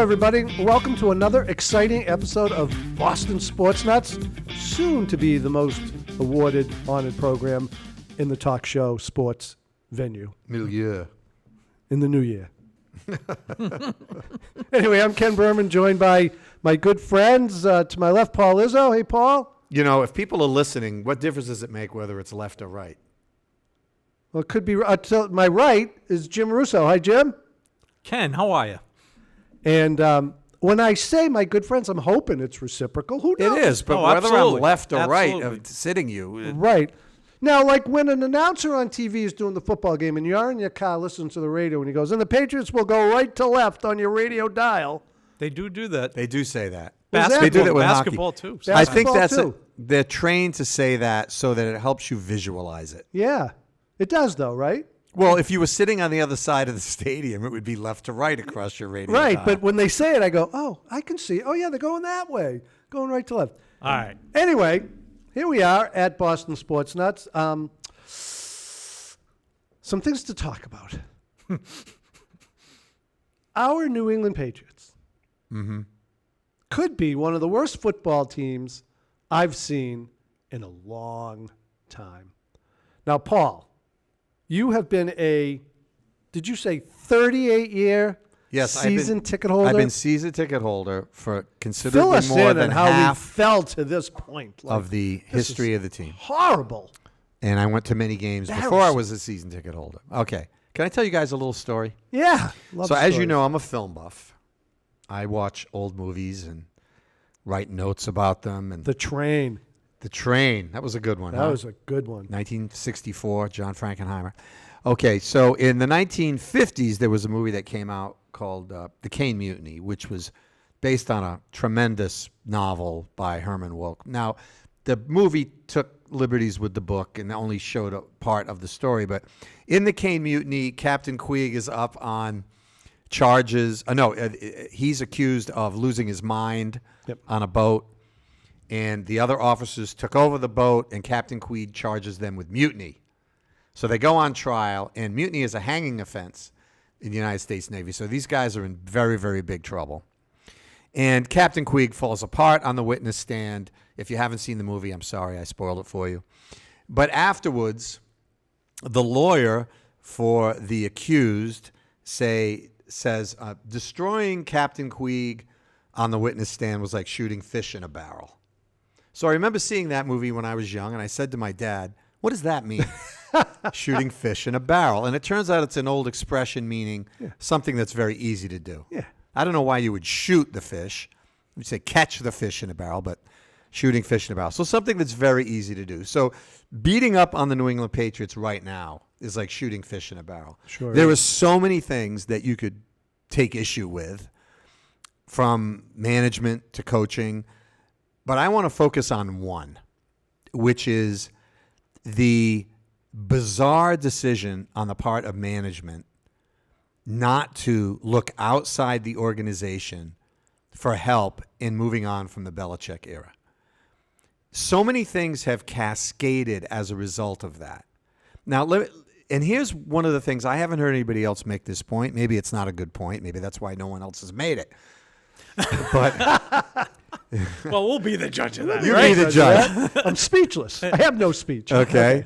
everybody. Welcome to another exciting episode of Boston Sports Nuts, soon to be the most awarded, honored program in the talk show sports venue. Milieu. In the new year. Anyway, I'm Ken Berman, joined by my good friends. To my left, Paul Izzo. Hey, Paul. You know, if people are listening, what difference does it make whether it's left or right? Well, it could be. To my right is Jim Russo. Hi, Jim. Ken, how are you? And when I say my good friends, I'm hoping it's reciprocal. Who knows? It is, but whether absolutely. I'm left or right Absolutely. of sitting you. Right. Now, like when an announcer on TV is doing the football game and you're in your car listening to the radio and he goes, and the Patriots will go right to left on your radio dial. They do that. They do say that. They do that with basketball hockey. too. I think Basketball, too. they're trained to say that so that it helps you visualize it. Yeah. It does, though, right? Well, if you were sitting on the other side of the stadium, it would be left to right across your radio Right. dial. But when they say it, I go, oh, I can see. Oh, yeah, they're going that way, going right to left. All right. Anyway, here we are at Boston Sports Nuts. Some things to talk about. Our New England Patriots could be one of the worst football teams I've seen in a long time. Now, Paul, you have been did you say 38-year season ticket holder? I've been season ticket holder for Fill considerably us more in than on how we half fell to this point. Like, of the this history is of the team. Horrible. And I went to many games before I was a season ticket holder. Okay. Can I tell you guys a little story? Yeah. So as you know, I'm a film buff. I watch old movies and write notes about them. And The Train. The Train, that was a good one. That was a good one. 1964, John Frankenheimer. Okay, so in the 1950s, there was a movie that came out called The Caine Mutiny, which was based on a tremendous novel by Herman Wouk. Now, the movie took liberties with the book and only showed a part of the story, but in The Caine Mutiny, Captain Queeg is up on charges. He's accused of losing his mind on a boat, and the other officers took over the boat, and Captain Queeg charges them with mutiny. So they go on trial, and mutiny is a hanging offense in the United States Navy. So these guys are in very, very big trouble. And Captain Queeg falls apart on the witness stand. If you haven't seen the movie, I'm sorry, I spoiled it for you. But afterwards, the lawyer for the accused says destroying Captain Queeg on the witness stand was like shooting fish in a barrel. So I remember seeing that movie when I was young, and I said to my dad, what does that mean? Shooting fish in a barrel. And it turns out it's an old expression meaning something that's very easy to do. Yeah. I don't know why you would shoot the fish. You'd say catch the fish in a barrel, but shooting fish in a barrel. So something that's very easy to do. So beating up on the New England Patriots right now is like shooting fish in a barrel. Sure. There are so many things that you could take issue with, from management to coaching, but I want to focus on one, which is the bizarre decision on the part of management not to look outside the organization for help in moving on from the Belichick era. So many things have cascaded as a result of that. Now, and here's one of the things, I haven't heard anybody else make this point. Maybe it's not a good point. Maybe that's why no one else has made it. But Well, we'll be the judge of that. you right? be the judge. I'm speaceless. I have no speech. Okay.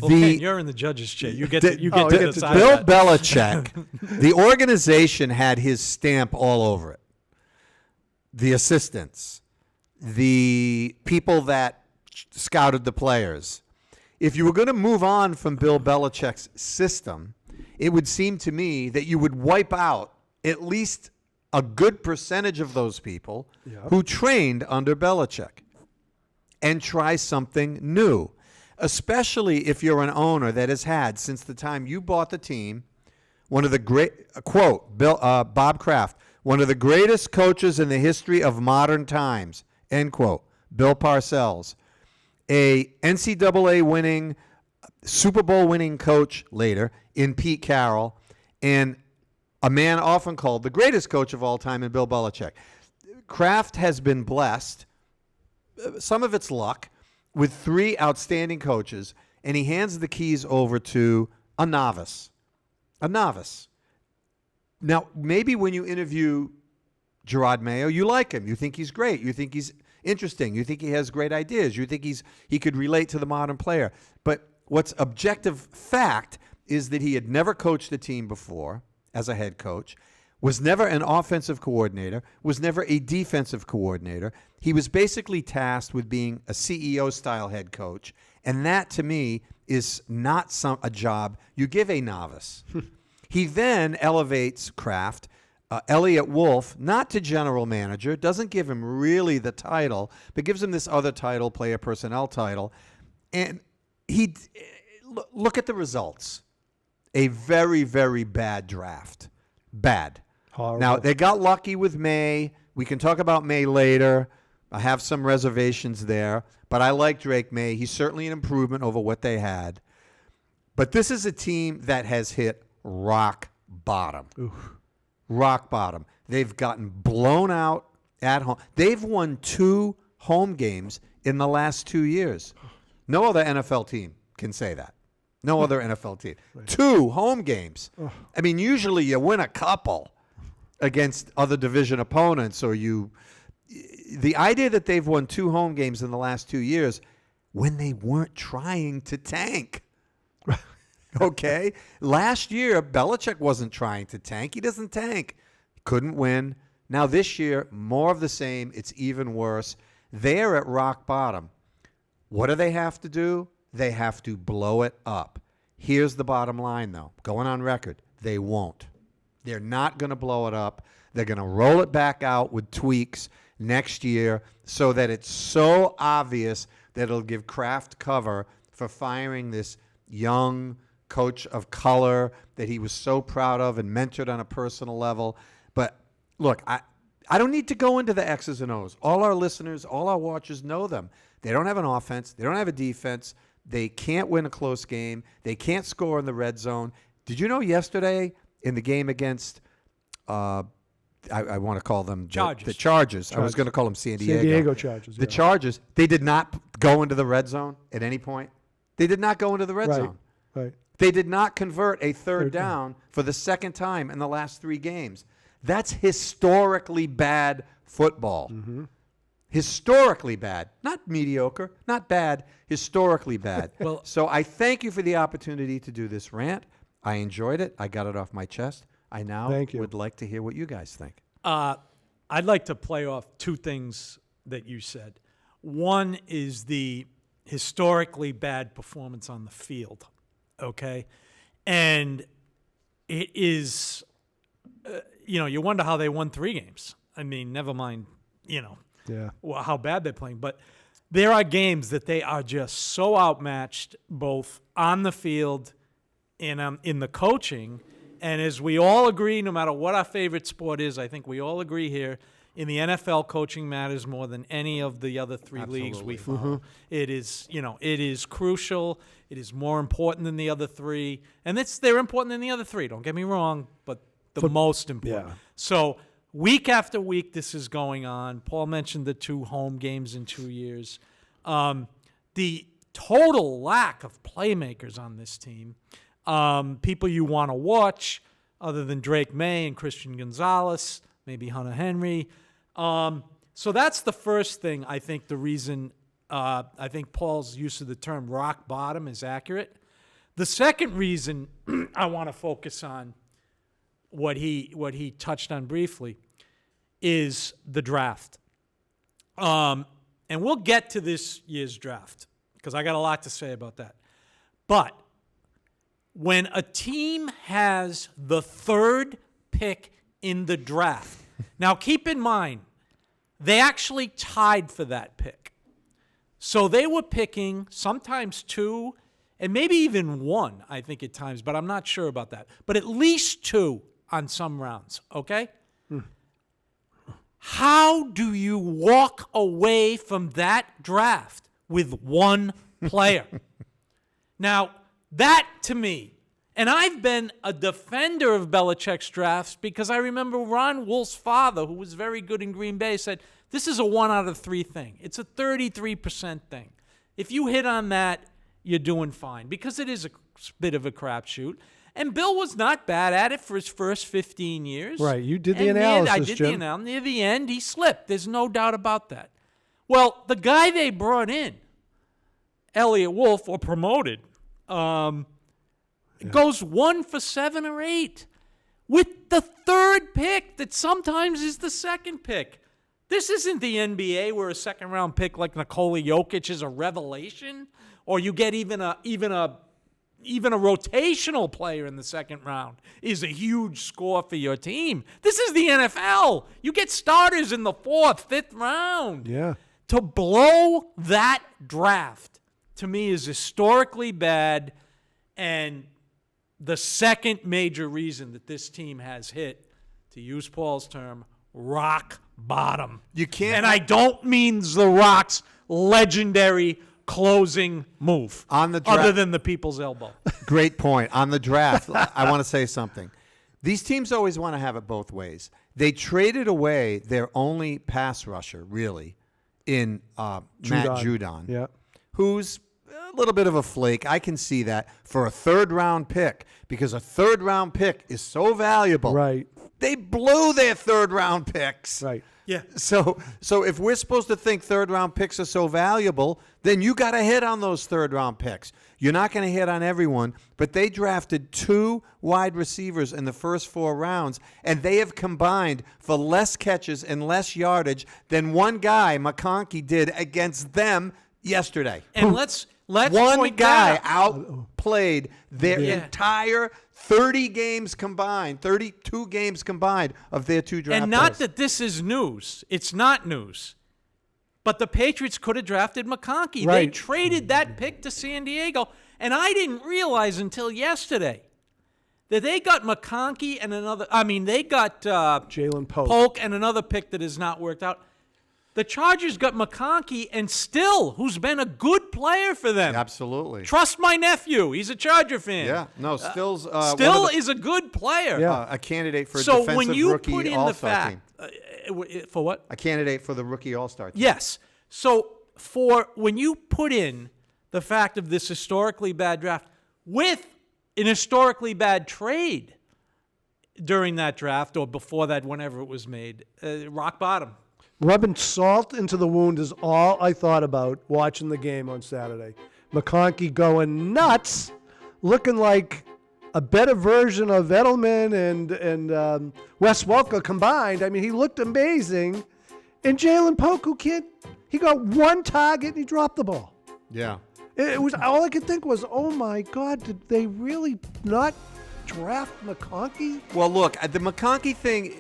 Well, Ken, you're in the judge's chair. You get to decide Bill that. Belichick, the organization had his stamp all over it. The assistants, the people that scouted the players. If you were going to move on from Bill Belichick's system, it would seem to me that you would wipe out at least a good percentage of those people who trained under Belichick and try something new, especially if you're an owner that has had, since the time you bought the team, one of the great, quote, Bob Kraft, one of the greatest coaches in the history of modern times, end quote, Bill Parcells, a NCAA winning, Super Bowl winning coach later in Pete Carroll, and a man often called the greatest coach of all time in Bill Belichick. Kraft has been blessed, some of it's luck, with three outstanding coaches, and he hands the keys over to a novice. Now, maybe when you interview Gerard Mayo, you like him. You think he's great. You think he's interesting. You think he has great ideas. You think he could relate to the modern player. But what's objective fact is that he had never coached a team before as a head coach, was never an offensive coordinator, was never a defensive coordinator. He was basically tasked with being a CEO-style head coach, and that, to me, is not a job you give a novice. He then elevates Kraft, Elliott Wolf, not to general manager, doesn't give him really the title, but gives him this other title, player personnel title. And look at the results. A very, very bad draft. Bad. Horrible. Now, they got lucky with May. We can talk about May later. I have some reservations there, but I like Drake May. He's certainly an improvement over what they had. But this is a team that has hit rock bottom. Oof. Rock bottom. They've gotten blown out at home. They've won 2 home games in the last 2 years. No other NFL team can say that. No other NFL team. Right. 2 home games. Oh. I mean, usually you win a couple against other division opponents, or the idea that they've won 2 home games in the last 2 years when they weren't trying to tank. Okay? Last year, Belichick wasn't trying to tank. He doesn't tank. Couldn't win. Now this year, more of the same. It's even worse. They're at rock bottom. What do they have to do? They have to blow it up. Here's the bottom line, though. Going on record, they won't. They're not going to blow it up. They're going to roll it back out with tweaks next year so that it's so obvious that it'll give Kraft cover for firing this young coach of color that he was so proud of and mentored on a personal level. But look, I don't need to go into the X's and O's. All our listeners, all our watchers know them. They don't have an offense. They don't have a defense. They can't win a close game. They can't score in the red zone. Did you know yesterday in the game against, I want to call them the Chargers. I was going to call them San Diego. San Diego Chargers. The Chargers, they did not go into the red zone at any point. They did not go into the red zone. Right. They did not convert a third down for the second time in the last 3 games. That's historically bad football. Mm-hmm. Historically bad. Not mediocre, not bad, historically bad. Well, so I thank you for the opportunity to do this rant. I enjoyed it. I got it off my chest. I now would like to hear what you guys think. I'd like to play off 2 things that you said. One is the historically bad performance on the field, okay? And it is, you wonder how they won 3 games. I mean, never mind, how bad they're playing. But there are games that they are just so outmatched, both on the field and in the coaching. And as we all agree, no matter what our favorite sport is, I think we all agree here, in the NFL, coaching matters more than any of the other 3 leagues we follow. Mm-hmm. It is crucial. It is more important than the other 3. And they're important than the other 3, don't get me wrong, but the most important. Yeah. So week after week, this is going on. Paul mentioned the 2 home games in 2 years. The total lack of playmakers on this team, people you want to watch other than Drake May and Christian Gonzalez, maybe Hunter Henry. So that's the first thing. I think the reason I think Paul's use of the term rock bottom is accurate. The second reason I want to focus on what he touched on briefly is the draft. And we'll get to this year's draft because I got a lot to say about that. But when a team has the 3rd pick in the draft, now keep in mind, they actually tied for that pick. So they were picking sometimes 2 and maybe even 1, I think at times, but I'm not sure about that. But at least 2 on some rounds, okay? How do you walk away from that draft with 1 player? Now, that to me, and I've been a defender of Belichick's drafts because I remember Ron Wolf's father, who was very good in Green Bay, said, this is a 1 out of 3 thing. It's a 33% thing. If you hit on that, you're doing fine because it is a bit of a crapshoot. And Bill was not bad at it for his first 15 years. Right, you did the And analysis, I did Jim. the analysis. Near the end, he slipped. There's no doubt about that. Well, the guy they brought in, Elliott Wolf, or promoted, goes 1 for 7 or 8 with the third pick that sometimes is the second pick. This isn't the NBA where a second-round pick like Nikola Jokic is a revelation, or you get even a rotational player in the second round is a huge score for your team. This is the NFL. You get starters in the 4th, 5th round. Yeah. To blow that draft, to me, is historically bad, and the second major reason that this team has hit, to use Paul's term, rock bottom. You can't. And I don't mean The Rock's legendary closing move On the draft. other than the people's elbow. Great point. On the draft, I want to say something. These teams always want to have it both ways. They traded away their only pass rusher, really, in Matt Judon, Yeah. who's a little bit of a flake. I can see that for a third-round pick, because a third-round pick is so valuable. Right. They blew their third-round picks. Right. Yeah. So if we're supposed to think third-round picks are so valuable, then you got to hit on those third-round picks. You're not going to hit on everyone, but they drafted 2 wide receivers in the first 4 rounds, and they have combined for less catches and less yardage than one guy, McConkey, did against them yesterday. And let's One point guy that out. outplayed their Yeah. entire 30 games combined, 32 games combined of their 2 draft And not picks. that this is news. It's not news. But the Patriots could have drafted McConkey. They Right. traded that pick to San Diego. And I didn't realize until yesterday that they got McConkey and they got Jalen Pope. Polk and another pick that has not worked out. The Chargers got McConkey and Still, who's been a good player for them. Absolutely. Trust my nephew. He's a Charger fan. Yeah. No, Still's Still one of is a good player. Yeah. a candidate for a So defensive when you rookie put in the all-star team. fact, for what? A candidate for the rookie all-star team. Yes. So when you put in the fact of this historically bad draft with an historically bad trade during that draft or before that, whenever it was made, rock bottom. Rubbing salt into the wound is all I thought about watching the game on Saturday. McConkey going nuts, looking like a better version of Edelman and Wes Welker combined. I mean, he looked amazing. And Jalen Polk, he got 1 target and he dropped the ball. Yeah. It was all I could think was, oh my God, did they really not draft McConkey? Well, look, the McConkey thing,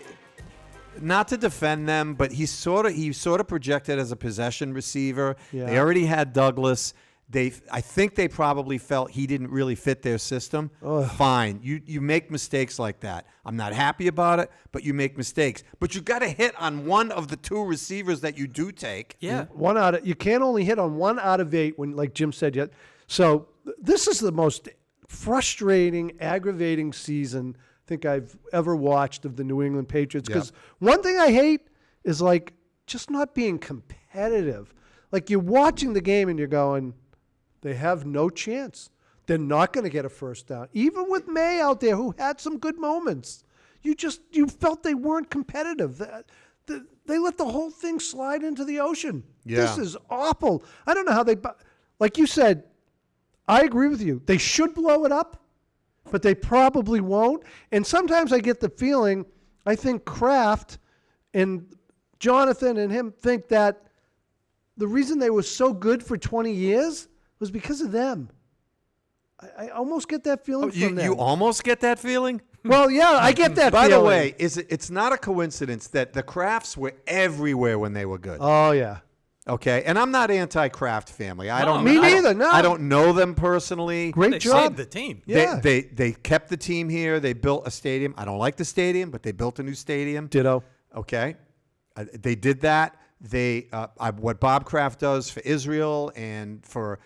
not to defend them, but he sort of projected as a possession receiver. Yeah. They already had Douglas. I think they probably felt he didn't really fit their system. Fine. You make mistakes like that. I'm not happy about it, but you make mistakes. But you got to hit on one of the 2 receivers that you do take. Yeah. You can't only hit on 1 out of 8 when, like Jim said yet. So this is the most frustrating, aggravating season I think I've ever watched of the New England Patriots. Because one thing I hate is like just not being competitive. Like you're watching the game and you're going, they have no chance. They're not going to get a first down. Even with May out there, who had some good moments, you felt they weren't competitive. They let the whole thing slide into the ocean. Yeah. This is awful. I don't know how like you said, I agree with you. They should blow it up, but they probably won't. And sometimes I get the feeling, I think Kraft and Jonathan and him think that the reason they were so good for 20 years was because of them. I almost get that feeling from them. You almost get that feeling? Well, yeah, I get that By feeling. the way, it's not a coincidence that the Crafts were everywhere when they were good. Oh, yeah. Okay, and I'm not anti-Kraft family. I No, don't. Me I don't- neither, no. I don't know them personally. Great They job. saved the team. Yeah. They kept the team here. They built a stadium. I don't like the stadium, but they built a new stadium. Ditto. Okay, they did that. What Bob Kraft does for Israel and for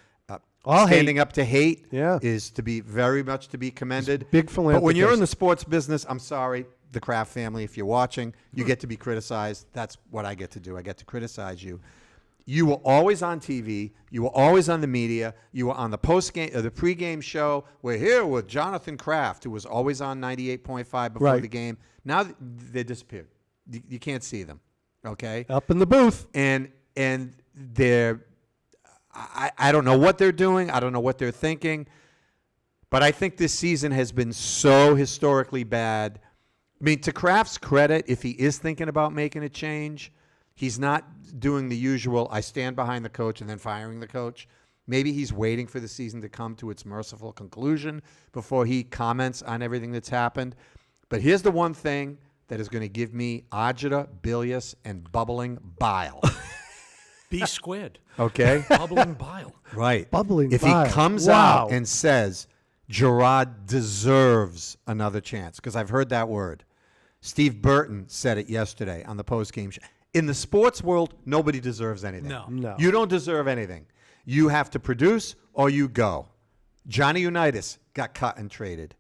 All standing hate. up to hate Yeah. is to be very much to be commended. Big But when you're philanthropist. in the sports business, I'm sorry, the Kraft family, if you're watching, you get to be criticized. That's what I get to do. I get to criticize you. You were always on TV. You were always on the media. You were on the post-game, the pregame show. We're here with Jonathan Kraft, who was always on 98.5 before Right. the game. Now they disappeared. You can't see them. Okay. Up in the booth. And they're, I don't know what they're doing. I don't know what they're thinking. But I think this season has been so historically bad. I mean, to Kraft's credit, if he is thinking about making a change, he's not doing the usual, I stand behind the coach and then firing the coach. Maybe he's waiting for the season to come to its merciful conclusion before he comments on everything that's happened. But here's the one thing that is going to give me agita, bilious, and bubbling bile. B squared. Okay? Bubbling bile. Right. Bubbling If bile. he comes Wow. out and says, Gerard deserves another chance, because I've heard that word. Steve Burton said it yesterday on the postgame show. In the sports world, nobody deserves anything. No. You don't deserve anything. You have to produce or you go. Johnny Unitas got cut and traded.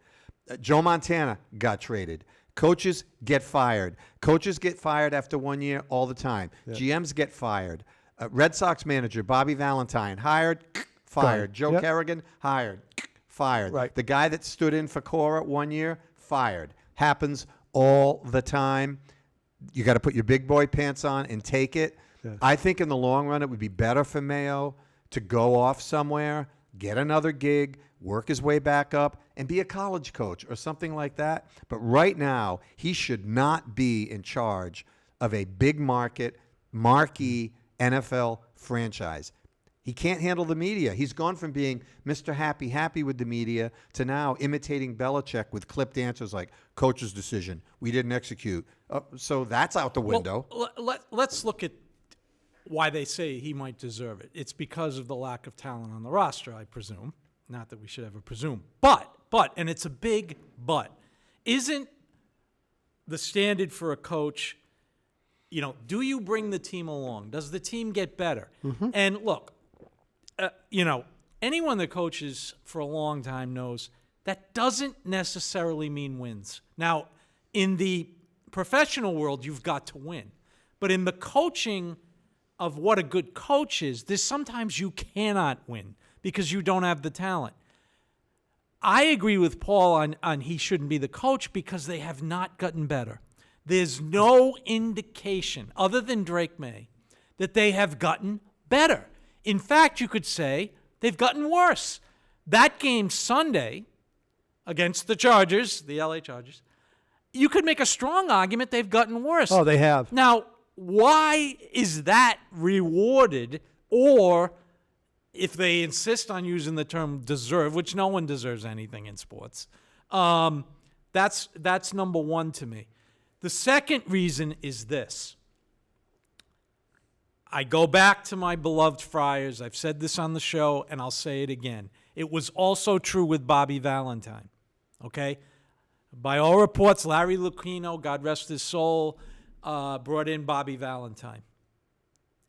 Joe Montana got traded. Coaches get fired. Coaches get fired after 1 year all the time. Yeah. GMs get fired. Red Sox manager Bobby Valentine hired, fired. Done. Joe Yep. Kerrigan hired, fired. Right. The guy that stood in for Cora 1 year, fired. Happens all the time. You got to put your big boy pants on and take it. Yeah. I think in the long run, it would be better for Mayo to go off somewhere, get another gig, work his way back up, and be a college coach or something like that. But right now, he should not be in charge of a big market, marquee NFL franchise. He can't handle the media. He's gone from being Mr. Happy with the media to now imitating Belichick with clipped answers like, coach's decision, we didn't execute. So that's out the window. Well, let's look at why they say he might deserve it. It's because of the lack of talent on the roster, I presume. Not that we should ever presume. But, and it's a big but, isn't the standard for a coach, do you bring the team along? Does the team get better? Mm-hmm. And look, anyone that coaches for a long time knows that doesn't necessarily mean wins. Now, in the professional world, you've got to win. But in the coaching of what a good coach is, there's sometimes you cannot win because you don't have the talent. I agree with Paul on he shouldn't be the coach because they have not gotten better. There's no indication, other than Drake May, that they have gotten better. In fact, you could say they've gotten worse. That game Sunday against the Chargers, the LA Chargers, you could make a strong argument they've gotten worse. Oh, they have. Now, why is that rewarded? Or if they insist on using the term deserve, which no one deserves anything in sports, that's number one to me. The second reason is this. I go back to my beloved Friars. I've said this on the show, and I'll say it again. It was also true with Bobby Valentine, okay? By all reports, Larry Lucchino, God rest his soul, brought in Bobby Valentine.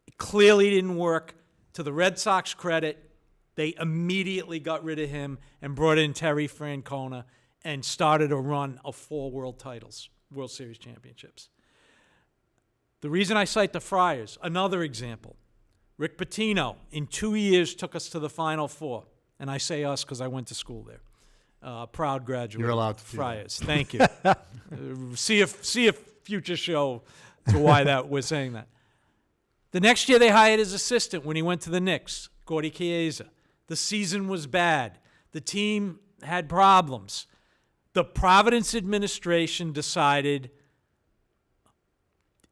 It clearly didn't work. To the Red Sox credit, they immediately got rid of him and brought in Terry Francona and started a run of 4 world titles, World Series championships. The reason I cite the Friars, another example. Rick Pitino, in 2 years, took us to the Final Four. And I say us because I went to school there. Proud graduate. You're allowed to do Friars. Thank you. See a future show to why that we're saying that. The next year they hired his assistant when he went to the Knicks, Gordy Chiesa. The season was bad. The team had problems. The Providence administration decided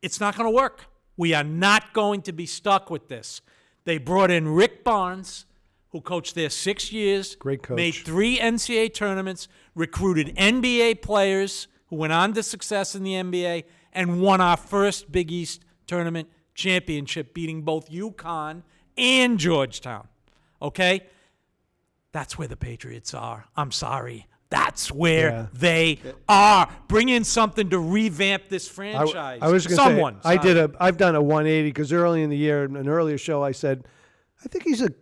it's not going to work. We are not going to be stuck with this. They brought in Rick Barnes, who coached there 6 years. Great coach. Made 3 NCAA tournaments, recruited NBA players who went on to success in the NBA, and won our first Big East tournament championship, beating both UConn and Georgetown. Okay? That's where the Patriots are. I'm sorry. That's where they are. Bring in something to revamp this franchise. I was going to say, Someone. I've done a 180 because early in the year, in an earlier show, I said, I think he's a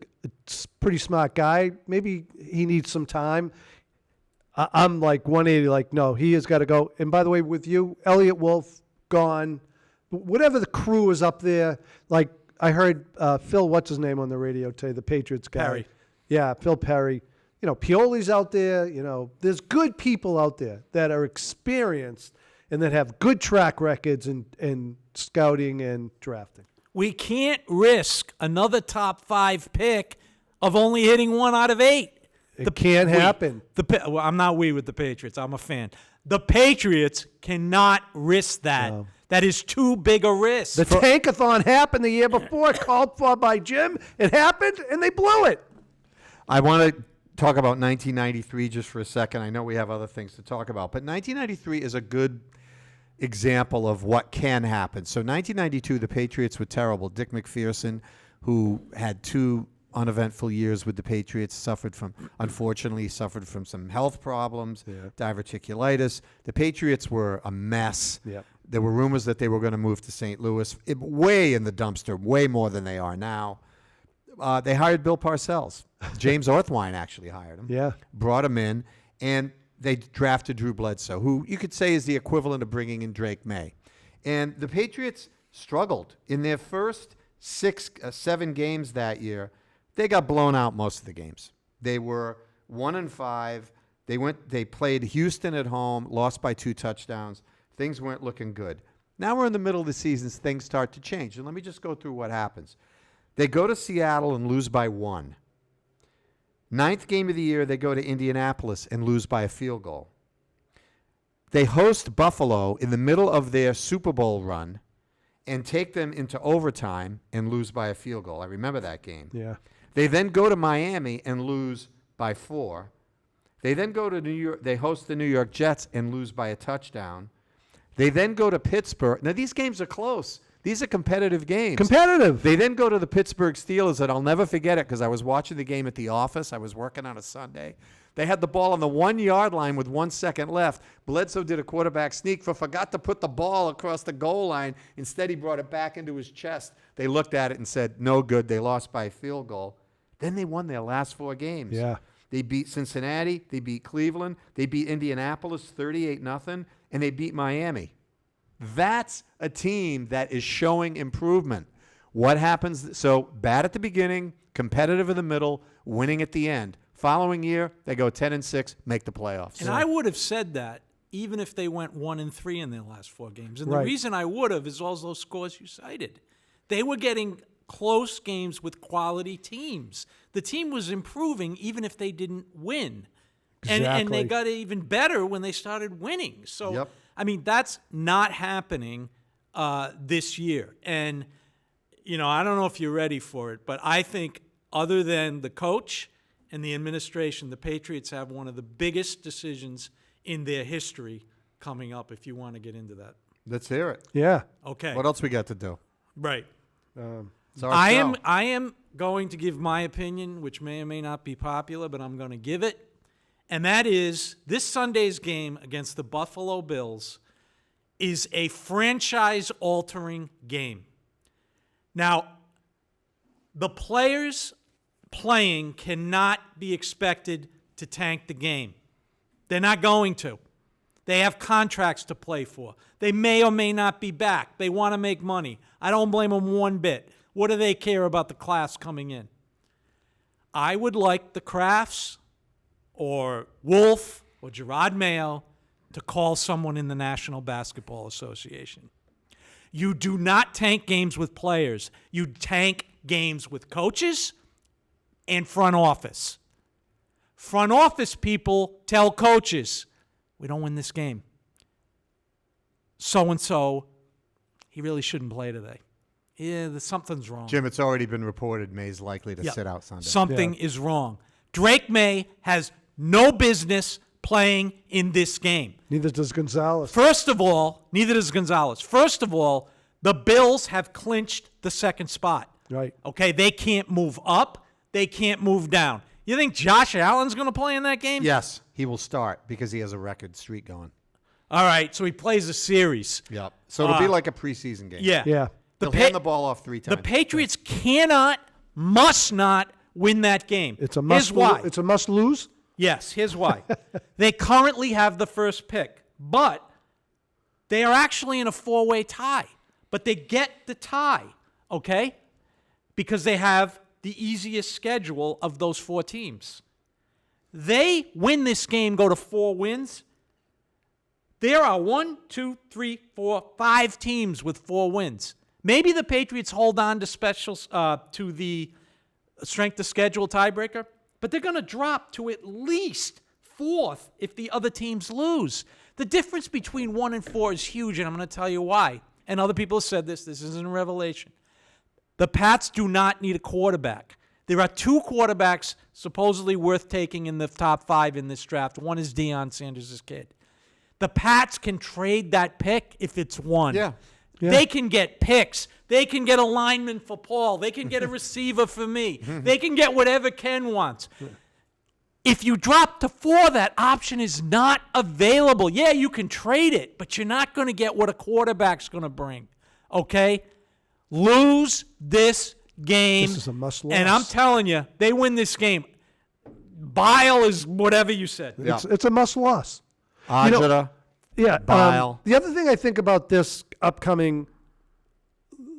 pretty smart guy. Maybe he needs some time. I'm like 180, like, no, he has got to go. And by the way, with you, Elliot Wolf, gone. Whatever the crew is up there, like, I heard Phil, what's his name on the radio today, the Patriots guy. Perry. Yeah, Phil Perry. You know, Pioli's out there. You know, there's good people out there that are experienced and that have good track records in scouting and drafting. We can't risk another top 5 pick of only hitting 1 out of 8. It can't happen. Well, I'm not with the Patriots. I'm a fan. The Patriots cannot risk that. No. That is too big a risk. The tankathon happened the year before, called for by Jim. It happened, and they blew it. I want to talk about 1993 just for a second. I know we have other things to talk about, but 1993 is a good example of what can happen. So 1992, the Patriots were terrible. Dick McPherson, who had 2 uneventful years with the Patriots, unfortunately suffered from some health problems, diverticulitis. The Patriots were a mess. Yep. There were rumors that they were going to move to St. Louis, way in the dumpster, way more than they are now. They hired Bill Parcells. James Orthwine actually hired him. Yeah. Brought him in, and they drafted Drew Bledsoe, who you could say is the equivalent of bringing in Drake May. And the Patriots struggled. In their first 7 games that year, they got blown out most of the games. They were 1-5. They played Houston at home, lost by 2 touchdowns. Things weren't looking good. Now we're in the middle of the season, things start to change. And let me just go through what happens. They go to Seattle and lose by 1. 9th game of the year, they go to Indianapolis and lose by a field goal. They host Buffalo in the middle of their Super Bowl run and take them into overtime and lose by a field goal. I remember that game. Yeah. They then go to Miami and lose by 4. They then go to New York. They host the New York Jets and lose by a touchdown. They then go to Pittsburgh. Now, these games are close. These are competitive games. Competitive. They then go to the Pittsburgh Steelers, and I'll never forget it because I was watching the game at the office. I was working on a Sunday. They had the ball on the 1-yard line with 1 second left. Bledsoe did a quarterback sneak, forgot to put the ball across the goal line. Instead, he brought it back into his chest. They looked at it and said, no good. They lost by a field goal. Then they won their last 4 games. Yeah. They beat Cincinnati. They beat Cleveland. They beat Indianapolis 38-0, and they beat Miami. That's a team that is showing improvement. What happens? So bad at the beginning, competitive in the middle, winning at the end. Following year, they go 10-6, make the playoffs. And I would have said that even if they went 1-3 in their last 4 games. And the Right. reason I would have is all those scores you cited. They were getting close games with quality teams. The team was improving even if they didn't win. And they Exactly. got even better when they started winning. So, Yep. I mean, that's not happening this year. And, I don't know if you're ready for it, but I think other than the coach and the administration, the Patriots have one of the biggest decisions in their history coming up, if you want to get into that. Let's hear it. Yeah. Okay. What else we got to do? Right. It's our I show. am going to give my opinion, which may or may not be popular, but I'm going to give it. And that is this Sunday's game against the Buffalo Bills is a franchise-altering game. Now, the players playing cannot be expected to tank the game. They're not going to. They have contracts to play for. They may or may not be back. They want to make money. I don't blame them one bit. What do they care about the class coming in? I would like the Crafts or Wolf or Gerard Mayo to call someone in the National Basketball Association. You do not tank games with players. You tank games with coaches and front office. Front office people tell coaches, we don't win this game. So-and-so, he really shouldn't play today. Yeah, something's wrong. Jim, it's already been reported May's likely to sit out Sunday. Something is wrong. Drake May has no business playing in this game. Neither does Gonzalez. First of all, neither does Gonzalez. First of all, the Bills have clinched the second spot. Right. Okay, they can't move up. They can't move down. You think Josh Allen's going to play in that game? Yes, he will start because he has a record streak going. All right, so he plays a series. Yep. So it'll be like a preseason game. Yeah. Yeah. They'll hand the ball off 3 times. The Patriots must not win that game. It's a Here's must. why. It's a must lose. Yes, here's why. They currently have the first pick, but they are actually in a 4-way tie. But they get the tie, okay? because they have the easiest schedule of those 4 teams. They win this game, go to 4 wins. There are 1, 2, 3, 4, 5 teams with 4 wins. Maybe the Patriots hold on to the strength of schedule tiebreaker, but they're going to drop to at least 4th if the other teams lose. The difference between 1 and 4 is huge, and I'm going to tell you why. And other people have said this. This isn't a revelation. The Pats do not need a quarterback. There are 2 quarterbacks supposedly worth taking in the top 5 in this draft. One is Deion Sanders' kid. The Pats can trade that pick if it's 1. Yeah. They can get picks. They can get a lineman for Paul. They can get a receiver for me. They can get whatever Ken wants. If you drop to 4, that option is not available. Yeah, you can trade it, but you're not going to get what a quarterback's going to bring. Okay? Lose this game. This is a must-loss. And I'm telling you, they win this game. Bile is whatever you said. It's a must-loss. Ajita, Bile. The other thing I think about this upcoming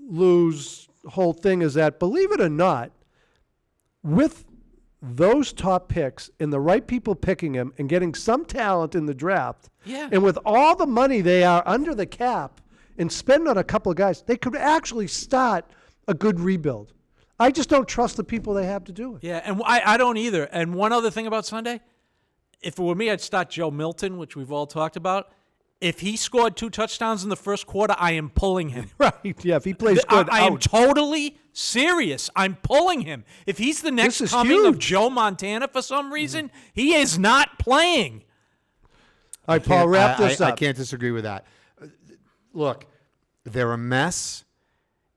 lose whole thing is that, believe it or not, with those top picks and the right people picking them and getting some talent in the draft, and with all the money they are under the cap and spend on a couple of guys, they could actually start a good rebuild. I just don't trust the people they have to do it. Yeah, and I don't either. And one other thing about Sunday, if it were me, I'd start Joe Milton, which we've all talked about. If he scored 2 touchdowns in the first quarter, I am pulling him. Right, yeah, if he plays good, I am totally serious. I'm pulling him. If he's the next coming of Joe Montana for some reason, he is not playing. All right, Paul, wrap this up. I can't disagree with that. Look, they're a mess,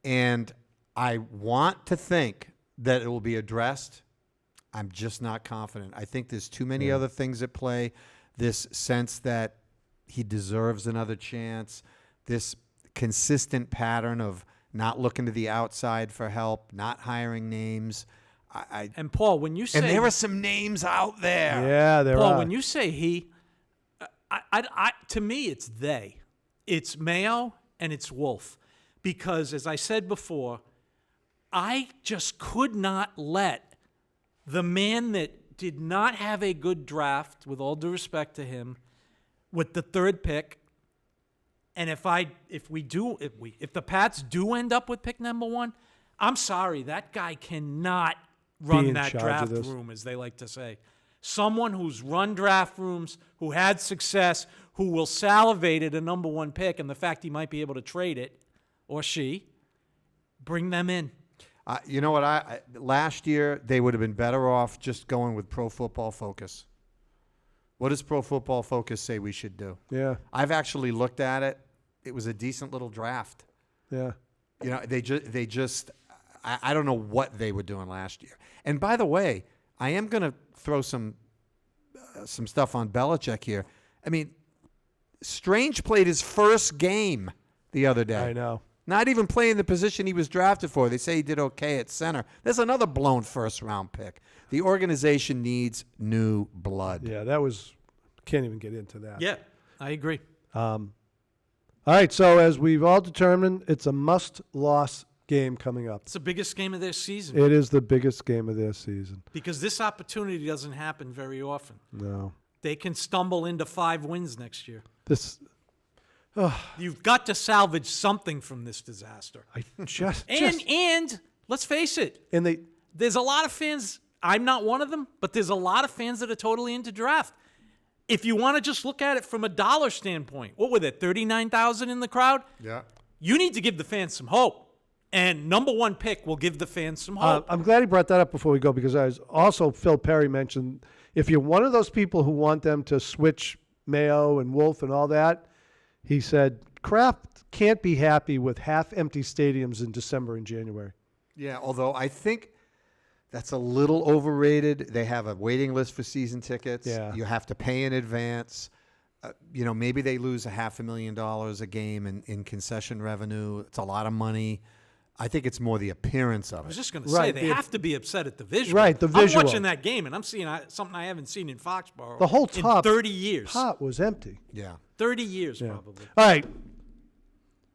and I want to think that it will be addressed. I'm just not confident. I think there's too many other things at play. This sense that he deserves another chance, this consistent pattern of not looking to the outside for help, not hiring names. And Paul, when you say, and there are some names out there. Yeah, there are. Paul, when you say he, to me it's they. It's Mayo and it's Wolf. Because as I said before, I just could not let the man that did not have a good draft, with all due respect to him, with the 3rd pick, and if the Pats do end up with pick number 1, I'm sorry, that guy cannot run that draft room, as they like to say. Someone who's run draft rooms, who had success, who will salivate at a number 1 pick, and the fact he might be able to trade it, or she, bring them in. You know what? Last year they would have been better off just going with Pro Football Focus. What does Pro Football Focus say we should do? Yeah. I've actually looked at it. It was a decent little draft. Yeah. You know, they just I don't know what they were doing last year. And by the way, I am going to throw some stuff on Belichick here. I mean, Strange played his first game the other day. I know. Not even playing the position he was drafted for. They say he did okay at center. There's another blown first-round pick. The organization needs new blood. Yeah, can't even get into that. Yeah, I agree. All right, so as we've all determined, it's a must-loss game coming up. It's the biggest game of their season. It is the biggest game of their season. Because this opportunity doesn't happen very often. No. They can stumble into 5 wins next year. Oh, You've got to salvage something from this disaster. And let's face it, there's a lot of fans. I'm not one of them, but there's a lot of fans that are totally into draft. If you want to just look at it from a dollar standpoint, what were there, 39,000 in the crowd? Yeah. You need to give the fans some hope. And number 1 pick will give the fans some hope. I'm glad he brought that up before we go, because Phil Perry mentioned, if you're one of those people who want them to switch Mayo and Wolf and all that, he said Kraft can't be happy with half-empty stadiums in December and January. Yeah, although I think that's a little overrated. They have a waiting list for season tickets. Yeah. You have to pay in advance. Maybe they lose $500,000 a game in concession revenue. It's a lot of money. I think it's more the appearance of it. I was just going to say, they have to be upset at the visual. Right, the visual. I'm watching that game, and I'm seeing something I haven't seen in Foxborough the whole top in 30 years. Pot was empty. Yeah. 30 years, probably. All right.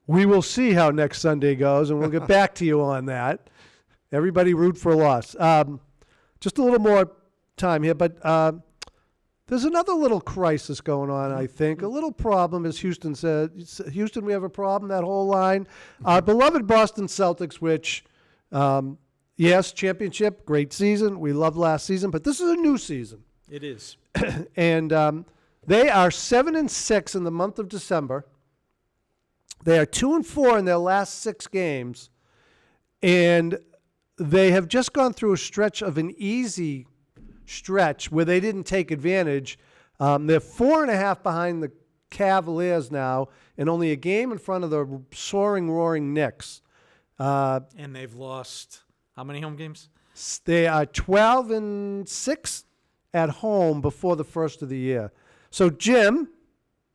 We will see how next Sunday goes, and we'll get back to you on that. Everybody root for a loss. Just a little more time here, but there's another little crisis going on, I think. A little problem, as Houston said. Houston, we have a problem, that whole line. Our beloved Boston Celtics, which, yes, championship, great season. We loved last season, but this is a new season. It is. And they are 7-6 in the month of December. They are 2-4 in their last 6 games. And they have just gone through a stretch of an easy stretch where they didn't take advantage. They're 4.5 behind the Cavaliers now, and only a game in front of the soaring, roaring Knicks. And they've lost how many home games? They are 12-6 at home before the first of the year. So, Jim,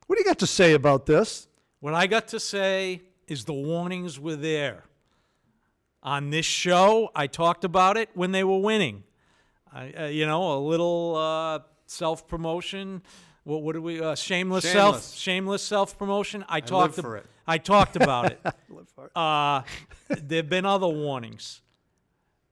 what do you got to say about this? What I got to say is the warnings were there. On this show, I talked about it when they were winning. A little self-promotion. What do we? Shameless self-promotion. I talked live for it. I talked about it. Live for it. There have been other warnings.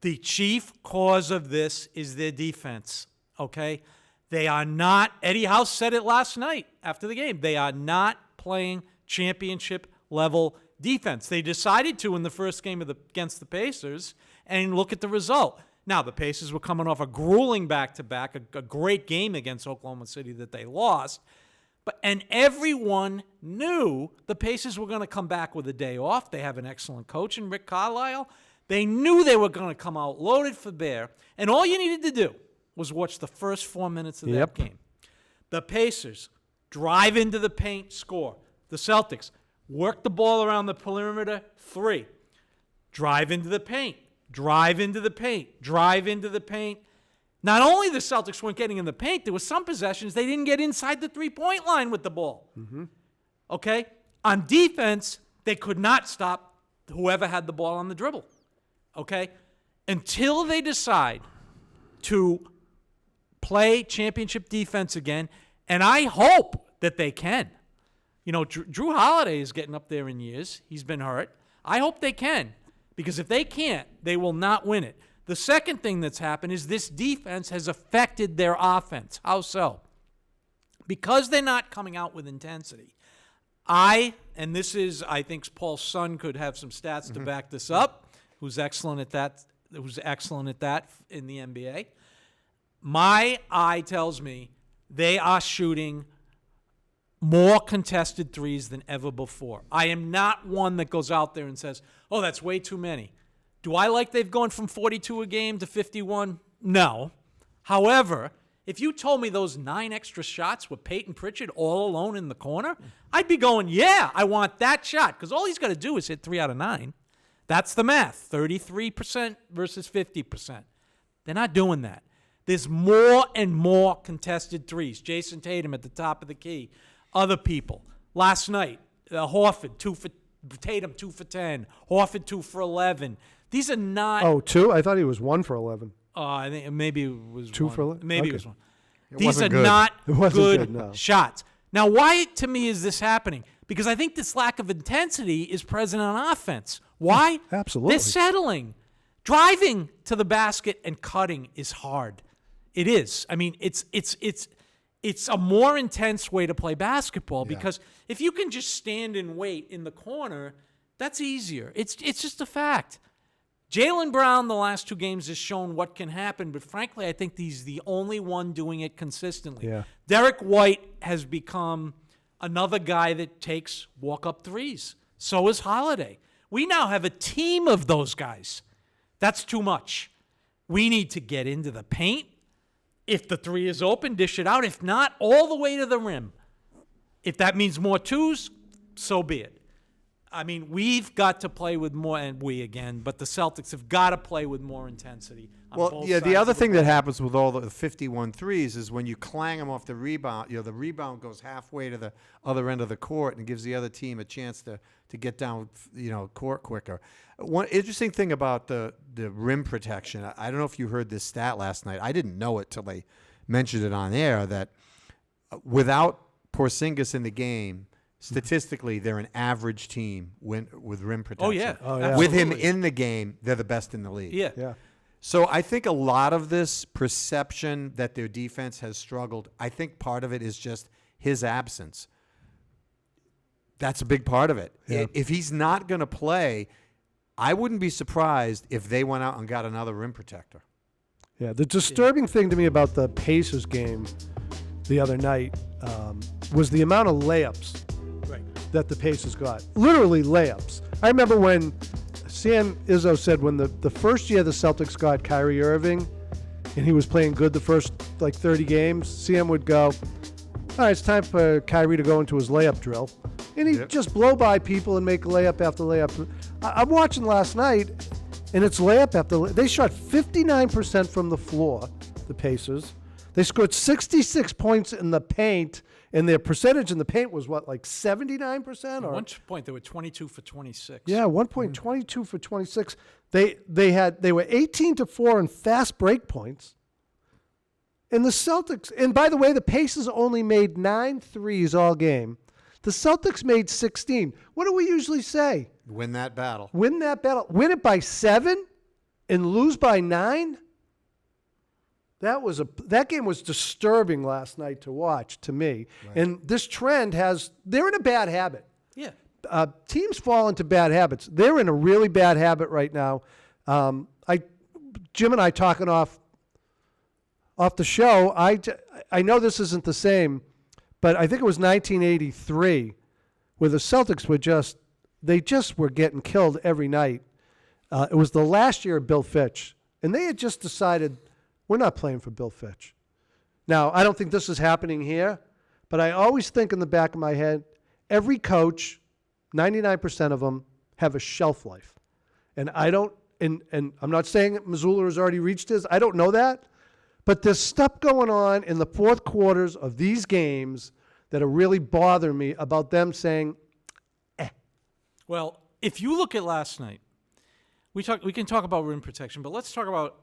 The chief cause of this is their defense. Okay, they are not. Eddie House said it last night after the game. They are not playing championship level defense. They decided to in the first game against the Pacers, and look at the result. Now, the Pacers were coming off a grueling back-to-back, a great game against Oklahoma City that they lost. And everyone knew the Pacers were going to come back with a day off. They have an excellent coach in Rick Carlisle. They knew they were going to come out loaded for bear. And all you needed to do was watch the first 4 minutes of that game. The Pacers drive into the paint, score. The Celtics work the ball around the perimeter, 3. Drive into the paint. Drive into the paint. Drive into the paint. Not only the Celtics weren't getting in the paint, there were some possessions they didn't get inside the three-point line with the ball. Mm-hmm. Okay? On defense, they could not stop whoever had the ball on the dribble. Okay? Until they decide to play championship defense again, and I hope that they can. You know, Drew Holiday is getting up there in years. He's been hurt. I hope they can, because if they can't, they will not win it. The second thing that's happened is this defense has affected their offense. How so? Because they're not coming out with intensity. I think Paul Son could have some stats to back this up, who's excellent at that in the NBA. My eye tells me they are shooting more contested threes than ever before. I am not one that goes out there and says, oh, that's way too many. Do I like they've gone from 42 a game to 51? No. However, if you told me those 9 extra shots were Peyton Pritchard all alone in the corner, I'd be going, yeah, I want that shot, because all he's got to do is hit 3 out of 9. That's the math, 33% versus 50%. They're not doing that. There's more and more contested threes. Jason Tatum at the top of the key. Other people. Last night, Horford, Tatum 2 for 10. Horford 2 for 11. These are not. Oh, 2? I thought he was 1 for 11. I think maybe it was 2 1. for 11? Maybe Okay. it was 1. It These wasn't are good. not It wasn't good good, no. shots. Now, why to me is this happening? Because I think this lack of intensity is present on offense. Why? Absolutely. They're settling. Driving to the basket and cutting is hard. It is. I mean, it's a more intense way to play basketball, because if you can just stand and wait in the corner, that's easier. It's just a fact. Jaylen Brown, the last 2 games, has shown what can happen, but frankly, I think he's the only one doing it consistently. Yeah. Derek White has become another guy that takes walk-up threes. So is Holiday. We now have a team of those guys. That's too much. We need to get into the paint. If the 3 is open, dish it out. If not, all the way to the rim. If that means more 2s, so be it. I mean, we've got to play with more, and we again, but the Celtics have got to play with more intensity. Well, yeah, the other thing that happens with all the 51 threes is when you clang them off the rebound, the rebound goes halfway to the other end of the court and gives the other team a chance to get down, court quicker. One interesting thing about the rim protection, I don't know if you heard this stat last night. I didn't know it till they mentioned it on air, that without Porzingis in the game, statistically, they're an average team with rim protection. Oh, yeah. Oh, yeah. With him Absolutely. in the game, they're the best in the league. Yeah. Yeah. So I think a lot of this perception that their defense has struggled, I think part of it is just his absence. That's a big part of it. Yeah. If he's not going to play, I wouldn't be surprised if they went out and got another rim protector. Yeah, the disturbing thing to me about the Pacers game the other night was the amount of layups Right. that the Pacers got. Literally layups. I remember when Sam Izzo said when the first year the Celtics got Kyrie Irving and he was playing good the first like 30 games, Sam would go, all right, it's time for Kyrie to go into his layup drill. And he'd just blow by people and make layup after layup. I'm watching last night, and it's layup after they shot 59% from the floor, the Pacers. They scored 66 points in the paint, and their percentage in the paint was what, like 79%? At Or one point, they were 22 for 26. yeah, 1.22 for 26. They were 18-4 in fast break points. And the Celtics, and by the way, the Pacers only made 9 threes all game. The Celtics made 16. What do we usually say? Win that battle. Win that battle. Win it by 7 and lose by 9? That game was disturbing last night to watch, to me. Right. And this trend they're in a bad habit. Yeah. Teams fall into bad habits. They're in a really bad habit right now. Jim and I talking off the show, I know this isn't the same, but I think it was 1983 where the Celtics were getting killed every night. It was the last year of Bill Fitch, and they had just decided we're not playing for Bill Fitch. Now, I don't think this is happening here, but I always think in the back of my head, every coach, 99% of them, have a shelf life. And and I'm not saying that Missoula has already reached his. I don't know that. But there's stuff going on in the fourth quarters of these games that are really bothering me about them saying, Well, if you look at last night, we can talk about rim protection, but let's talk about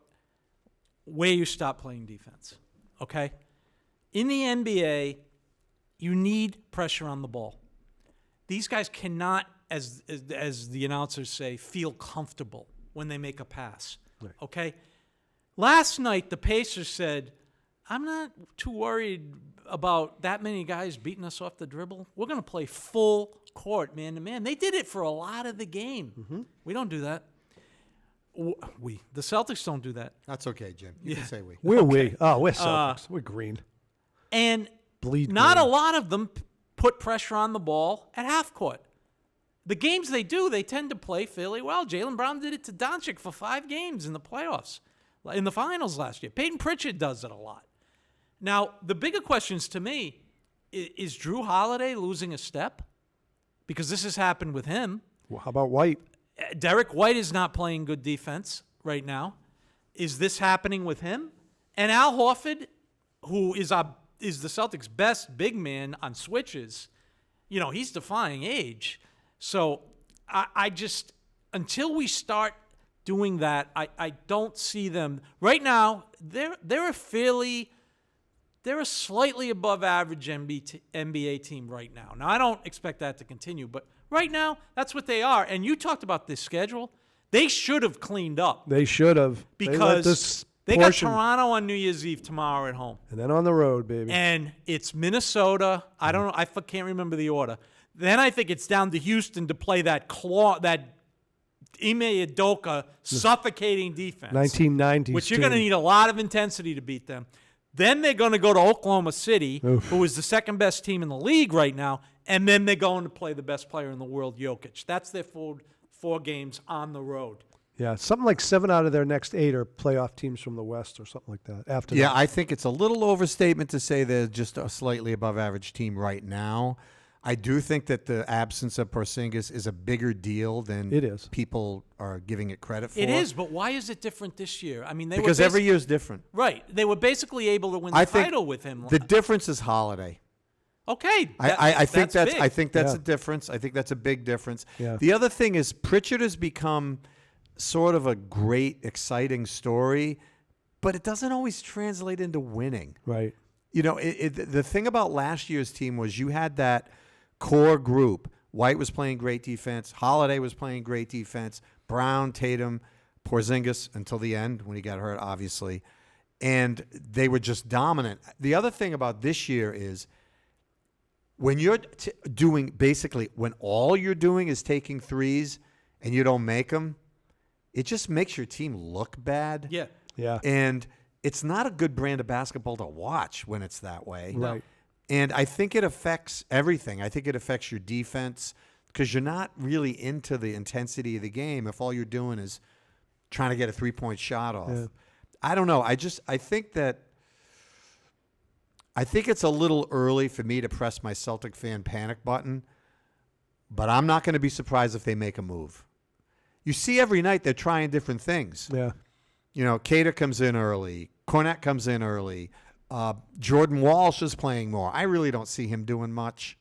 where you stop playing defense. Okay? In the NBA, you need pressure on the ball. These guys cannot, as the announcers say, feel comfortable when they make a pass. Right. Okay? Last night, the Pacers said, I'm not too worried about that many guys beating us off the dribble. We're going to play full court, man-to-man. They did it for a lot of the game. Mm-hmm. We don't do that. The Celtics don't do that. That's okay, Jim. You can say we. We're we. Oh, we're Celtics. We're green. And Bleed not green. a lot of them put pressure on the ball at half court. The games they do, they tend to play fairly well. Jaylen Brown did it to Doncic for 5 games in the playoffs. In the finals last year. Peyton Pritchard does it a lot. Now, the bigger questions to me, is Drew Holiday losing a step? Because this has happened with him. Well, how about White? Derek White is not playing good defense right now. Is this happening with him? And Al Horford, who is the Celtics' best big man on switches, he's defying age. So I just, until we start doing that, I don't see them right now. They're a slightly above average NBA team right now. Now I don't expect that to continue, but right now that's what they are. And you talked about this schedule; they should have cleaned up. They should have because they got Toronto on New Year's Eve tomorrow at home, and then on the road, baby. And it's Minnesota. I don't know. I can't remember the order. Then I think it's down to Houston to play that Ime Udoka suffocating defense. 1990s. Which you're going to need a lot of intensity to beat them. Then they're going to go to Oklahoma City, who is the second best team in the league right now, and then they're going to play the best player in the world, Jokic. That's their four games on the road. Yeah, something like 7 out of their next 8 are playoff teams from the West or something like that. After Yeah, that. I think it's a little overstatement to say they're just a slightly above average team right now. I do think that the absence of Porzingis is a bigger deal than it is. People are giving it credit for. It is, but why is it different this year? I mean, because every year is different. Right. They were basically able to win the title with him. The difference is Holiday. Okay. I think that's big. I think that's a difference. I think that's a big difference. Yeah. The other thing is Pritchard has become sort of a great, exciting story, but it doesn't always translate into winning. Right. The thing about last year's team was you had that core group. White was playing great defense. Holiday was playing great defense. Brown, Tatum, Porzingis until the end when he got hurt, obviously. And they were just dominant. The other thing about this year is when you're doing basically when all you're doing is taking threes and you don't make them, it just makes your team look bad. Yeah. Yeah. And it's not a good brand of basketball to watch when it's that way. Right. And I think it affects everything. I think it affects your defense because you're not really into the intensity of the game if all you're doing is trying to get a three-point shot off. Yeah. I don't know. I think it's a little early for me to press my Celtic fan panic button, but I'm not going to be surprised if they make a move. You see every night they're trying different things. Yeah. You know, Cater comes in early. Cornette comes in early. Jordan Walsh is playing more. I really don't see him doing much.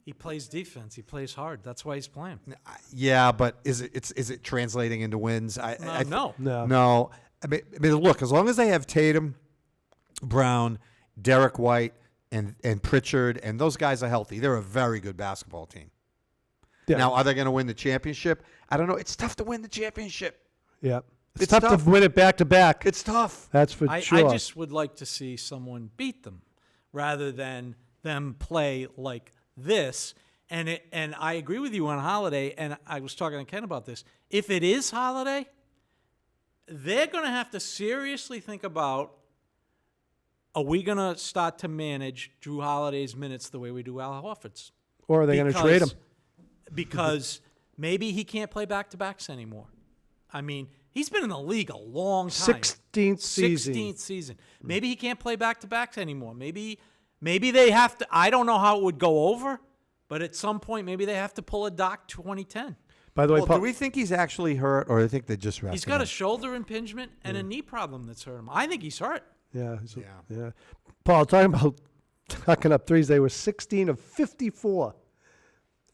He plays defense. He plays hard. That's why he's playing. Yeah, but is it translating into wins? No. No. I mean, look, as long as they have Tatum, Brown, Derek White, and Pritchard, and those guys are healthy, they're a very good basketball team. Yeah. Now, are they going to win the championship? I don't know. It's tough to win the championship. Yeah. It's tough tough. to win it back to back. It's tough. That's for I sure. just would like to see someone beat them rather than them play like this. And I agree with you on Holiday, and I was talking to Ken about this. If it is Holiday, they're going to have to seriously think about, are we going to start to manage Drew Holiday's minutes the way we do Al Horford's? Or are they going to trade him? Because maybe he can't play back-to-backs anymore. I mean, he's been in the league a long time. 16th season. 16th season. Maybe he can't play back-to-backs anymore. Maybe they have to. I don't know how it would go over, but at some point, maybe they have to pull a Doc 2010. By the way, Well, do we think he's actually hurt, or do you think they just rested He's got him? a shoulder impingement and a knee problem that's hurt him. I think he's hurt. yeah. Yeah. Yeah. Paul, talking about tucking up threes, they were 16 of 54.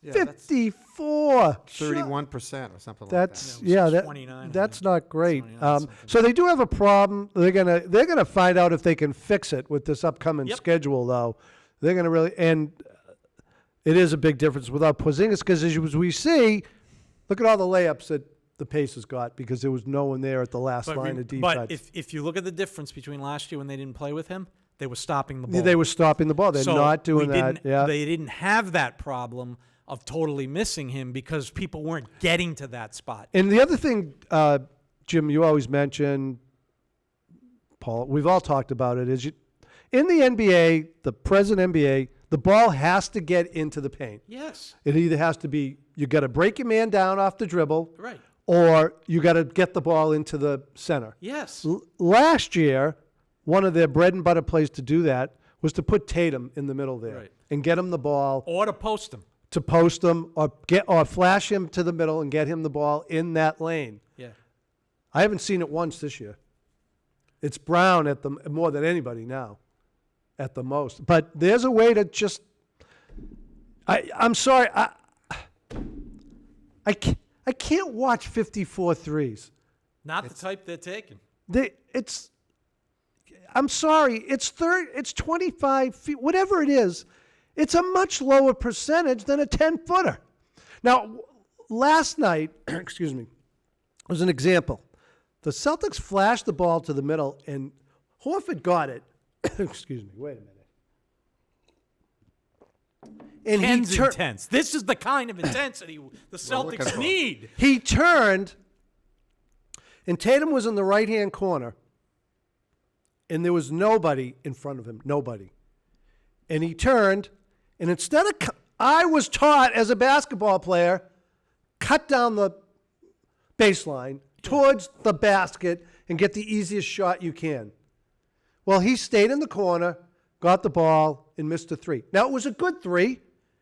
Yeah, 54. 31% or something That's like Yeah, it was yeah, that 29, I that's think. not great. 29 something. So they do have a problem. They're gonna find out if they can fix it with this upcoming Yep. schedule, though. They're gonna really, and it is a big difference without Porzingis because as we see, look at all the layups that the Pacers got because there was no one there at the last line of defense. But if you look at the difference between last year when they didn't play with him, they were stopping the ball. They were stopping the ball. They're So not doing we that. didn't- Yeah. They didn't have that problem of totally missing him because people weren't getting to that spot. And the other thing, Jim, you always mention, Paul, we've all talked about it, is in the NBA, the present NBA, the ball has to get into the paint. Yes, It either has to be, you got to break your man down off the dribble, right. or you got to get the ball into the center. Yes. Last year, one of their bread and butter plays to do that was to put Tatum in the middle there Right. and get him the ball. Or to post him. To post him or flash him to the middle and get him the ball in that lane. Yeah. I haven't seen it once this year. It's Brown at the more than anybody now, at the most. But there's a way to just. I'm sorry. I can't watch 54 threes. Not the type they're taking. I'm sorry. It's 25 feet. Whatever it is. It's a much lower percentage than a 10-footer. Now, last night, excuse me, was an example. The Celtics flashed the ball to the middle, and Horford got it. Excuse me, wait a minute. And Ken's intense. This is the kind of intensity the looking Celtics for. need. He turned, and Tatum was in the right-hand corner, and there was nobody in front of him, nobody. And he turned, and instead of, I was taught as a basketball player, cut down the baseline towards the basket and get the easiest shot you can. Well, he stayed in the corner, got the ball, and missed a three. Now, it was a good three.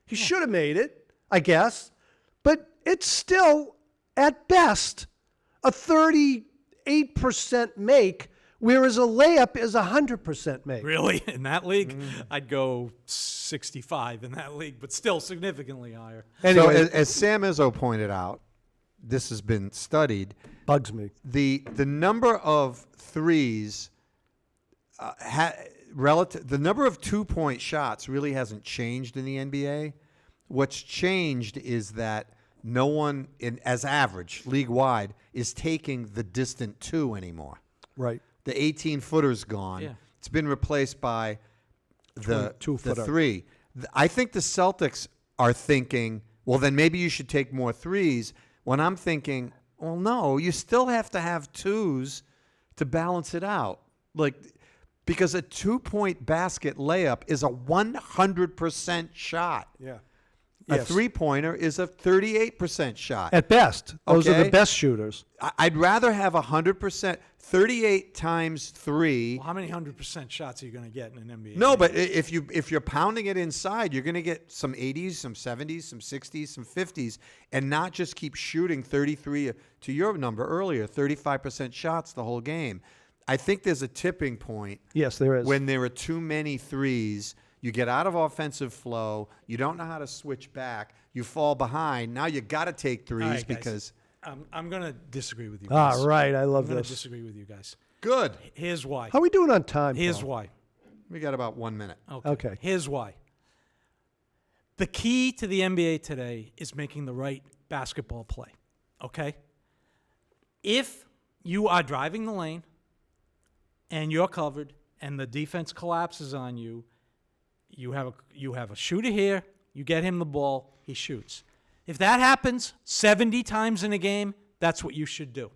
He should have made it, I guess. But it's still, at best, a 38% make, whereas a layup is 100% make. Really? In that league? I'd go 65 in that league, but still significantly higher. Anyway, So as Sam Izzo pointed out, this has been studied. bugs me. The number of threes, the number of 2-point shots really hasn't changed in the NBA. What's changed is that no one as average league-wide is taking the distant 2 anymore. Right. The 18-footer's gone. Yeah. It's been replaced by the 22-footer. 3. I think the Celtics are thinking, well, then maybe you should take more 3s. When I'm thinking, well, no, you still have to have 2s to balance it out. Because a 2-point basket layup is a 100% shot. Yeah. A Yes. 3-pointer is a 38% shot. At best. Those are Okay. the best shooters. I'd rather have 100%. 38 times 3. Well, how many 100% shots are you going to get in an NBA? No, game? but if you're pounding it inside, you're going to get some 80s, some 70s, some 60s, some 50s, and not just keep shooting 33 to your number earlier, 35% shots the whole game. I think there's a tipping point. Yes, there is. When there are too many 3s, you get out of offensive flow. You don't know how to switch back. You fall behind. Now you got to take 3s All right, guys. because I'm going to disagree with you guys. Right. I love I'm going this. to disagree with you guys. good. Here's why. How are we doing on time? Here's Paul? why. We got about 1 minute. Okay. Here's why. The key to the NBA today is making the right basketball play. Okay? If you are driving the lane and you're covered and the defense collapses on you, you have a shooter here, you get him the ball, he shoots. If that happens 70 times in a game, that's what you should do.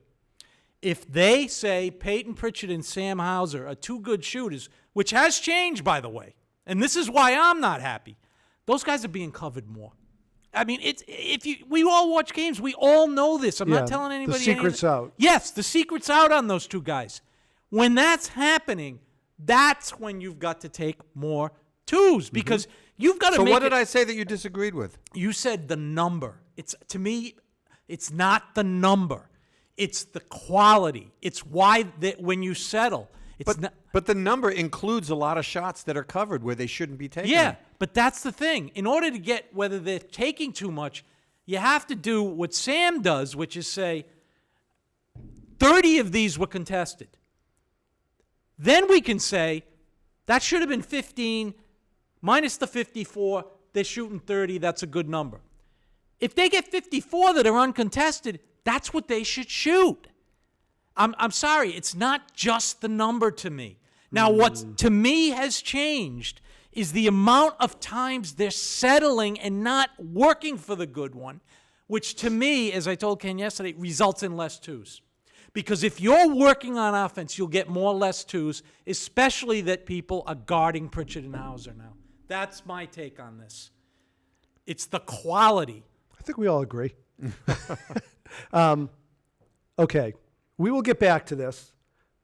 If they say Peyton Pritchard and Sam Hauser are 2 good shooters, which has changed, by the way, and this is why I'm not happy, those guys are being covered more. I mean, we all watch games. We all know this. I'm Yeah, not telling anybody. the secret's out. Yes, the secret's out on those 2 guys. When that's happening, that's when you've got to take more 2s because you've got to So make what did it- I say that you disagreed with? You said the number. To me, it's not the number. It's the quality. It's why when you settle, it's not. But the number includes a lot of shots that are covered where they shouldn't be taken. Yeah, but that's the thing. In order to get whether they're taking too much, you have to do what Sam does, which is say 30 of these were contested. Then we can say that should have been 15 minus the 54. They're shooting 30. That's a good number. If they get 54 that are uncontested, that's what they should shoot. I'm sorry, it's not just the number to me. Now, what to me has changed is the amount of times they're settling and not working for the good one, which to me, as I told Ken yesterday, results in less 2s. Because if you're working on offense, you'll get more less 2s, especially that people are guarding Pritchard and Hauser now. That's my take on this. It's the quality. I think we all agree. Okay. We will get back to this.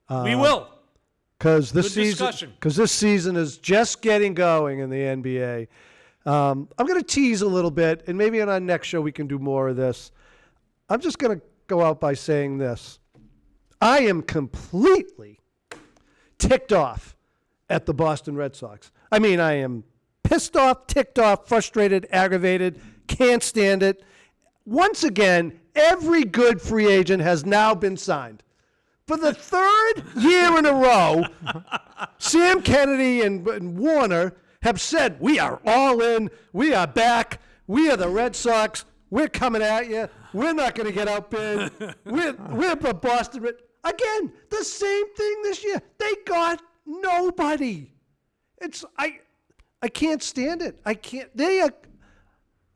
We will. Because this Good season, discussion. because this season is just getting going in the NBA. I'm going to tease a little bit, and maybe on our next show we can do more of this. I'm just going to go out by saying this: I am completely ticked off at the Boston Red Sox. I mean, I am pissed off, ticked off, frustrated, aggravated, can't stand it. Once again, every good free agent has now been signed. For the 3rd year in a row, Sam Kennedy and Warner have said, we are all in, we are back, we are the Red Sox, we're coming at you, we're not going to get outbid, we're the Boston Red. Again, the same thing this year. They got nobody. I can't stand it. I can't.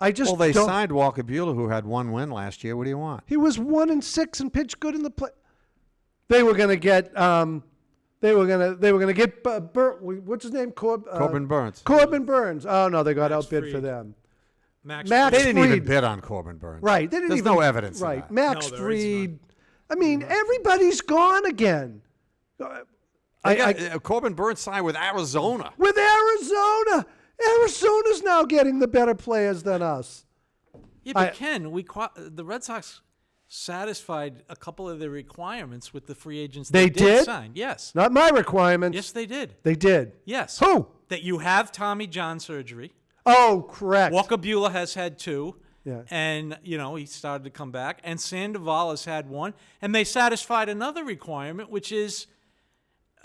I just Well, they don't. signed Walker Buehler, who had 1 win last year. What do you want? He was 1-6 and pitched good in the play. They were going to get. They were going to get. What's his name? Corbin Burns. Corbin Burns. Oh no, they got Max outbid Fried. for them. Max Max They didn't even Fried. bid on Corbin Burns. Right. They didn't There's even, no evidence of Right. that. Max No, there is Fried. I mean, everybody's gone again. Corbin Burns signed with Arizona. With Arizona. Arizona's now getting the better players than us. Yeah, but Ken, the Red Sox satisfied a couple of the requirements with the free agents They did did? sign. Yes. Not my requirements. Yes, they did. They did. Yes. Who? That you have Tommy John surgery. Oh, correct. Walker Buehler has had 2. Yeah. And, he started to come back. And Sandoval has had 1. And they satisfied another requirement, which is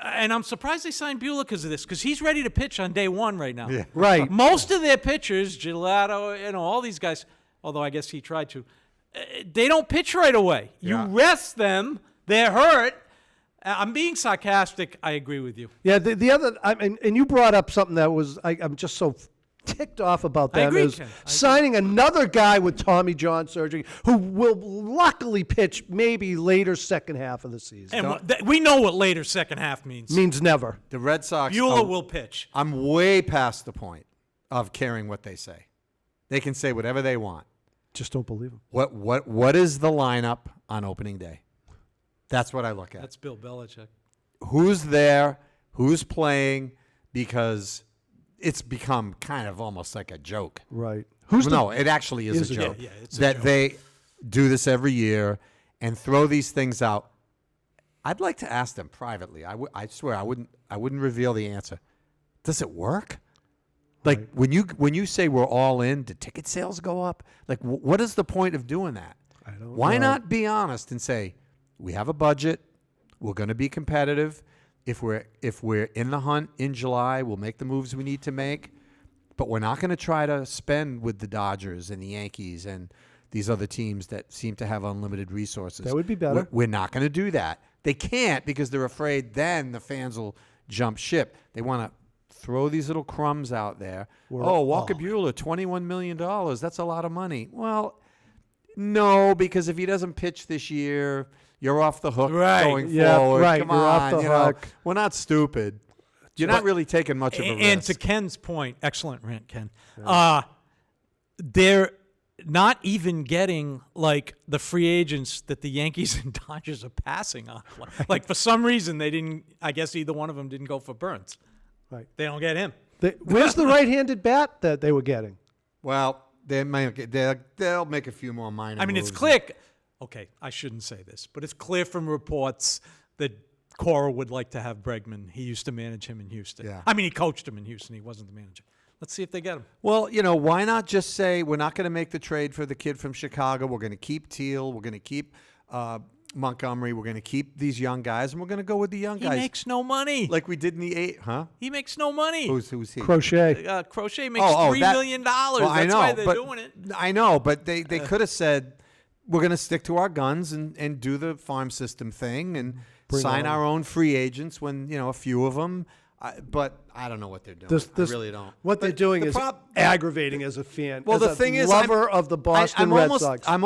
and I'm surprised they signed Buehler because of this, because he's ready to pitch on day one right now. Yeah. Right. Most of their pitchers, Gelato, all these guys, although I guess he tried to, they don't pitch right away. You Yeah. rest them, they're hurt. I'm being sarcastic. I agree with you. Yeah, the other, and you brought up something that was, I'm just so ticked off about I them, agree, is Ken. I agree. signing another guy with Tommy John surgery who will luckily pitch maybe later second half of the season. And we know what later second half means. Means never. The Red Sox. Buehler will pitch. I'm way past the point of caring what they say. They can say whatever they want. Just don't believe him. What is the lineup on opening day? That's what I look at. That's Bill Belichick. Who's there? Who's playing? Because it's become kind of almost like a joke. Right. No, it actually is a joke. Yeah, it's a that joke. they do this every year and throw these things out. I'd like to ask them privately. I swear I wouldn't reveal the answer. Does it work? Like when you say we're all in, do ticket sales go up? Like what is the point of doing that? I don't Why know. not be honest and say we have a budget, we're going to be competitive. If we're in the hunt in July, we'll make the moves we need to make. But we're not going to try to spend with the Dodgers and the Yankees and these other teams that seem to have unlimited resources. That would be better. We're not going to do that. They can't because they're afraid then the fans will jump ship. They want to throw these little crumbs out there. Walker Buehler, $21 million. That's a lot of money. Well, no, because if he doesn't pitch this year, you're off the hook going Yeah, forward. right. Come You're on, off the you know, hook. we're not stupid. You're not really taking much of a risk. And to Ken's point, excellent rant, Ken. They're not even getting like the free agents that the Yankees and Dodgers are passing on. Like for some reason they didn't. I guess either one of them didn't go for Burns. Right. They don't get him. Where's the right-handed bat that they were getting? Well, they'll make a few more minor I mean, it's moves. clear. Okay, I shouldn't say this, but it's clear from reports that Cora would like to have Bregman. He used to manage him in Houston. Yeah. I mean, he coached him in Houston. He wasn't the manager. Let's see if they get him. Well, why not just say we're not going to make the trade for the kid from Chicago. We're going to keep Teal. We're going to keep Montgomery. We're going to keep these young guys, and we're going to go with the young He guys. makes no money. Like we did in the eight, huh? He makes no money. Who's he? Crochet. Crochet makes $3 $3 million. That's why they're doing it. I know, but they could have said we're going to stick to our guns and do the farm system thing and sign our own free agents when a few of them. But I don't know what they're doing. I really don't. What they're doing is aggravating as a fan. Well, as the a thing is, lover of the Boston Red Sox. I'm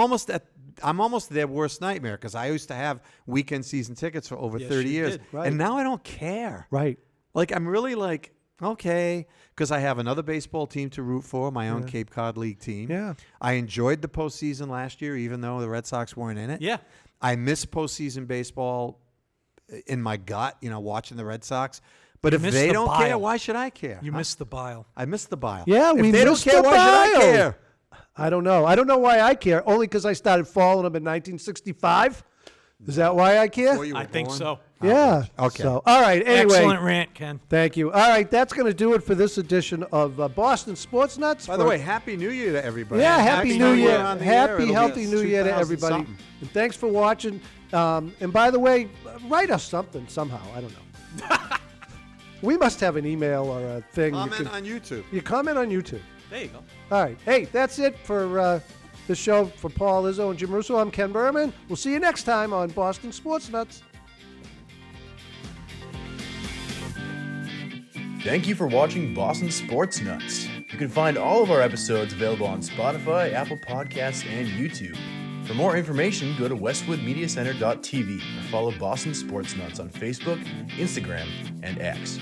almost their worst nightmare because I used to have weekend season tickets for over 30 you years, did. Right. and now I don't care. Right. Like I'm really like okay because I have another baseball team to root for, my own Cape Cod League team. Yeah. I enjoyed the postseason last year, even though the Red Sox weren't in it. Yeah. I miss postseason baseball in my gut, watching the Red Sox. But if miss they the don't care, bile. why should I care? You missed the bile. I miss the bile. Yeah, if we they missed don't care, the why should I bile. care? I don't know. I don't know why I care. Only because I started following them in 1965. Is that why I care? Before you were I think born? so. Yeah. Okay. So, all right. Anyway. Excellent rant, Ken. Thank you. All right. That's going to do it for this edition of Boston Sports Nuts. By the way, Happy New Year to everybody. Yeah, Happy New Year. on the air. It'll Happy, be healthy New Year to 2000 everybody. something. And thanks for watching. And by the way, write us something somehow. I don't know. We must have an email or a thing. Comment on YouTube. You comment on YouTube. There you go. All right. Hey, that's it for the show for Paul, Izzo, and Jim Russo. I'm Ken Berman. We'll see you next time on Boston Sports Nuts. Thank you for watching Boston Sports Nuts. You can find all of our episodes available on Spotify, Apple Podcasts, and YouTube. For more information, go to westwoodmediacenter.tv or follow Boston Sports Nuts on Facebook, Instagram, and X.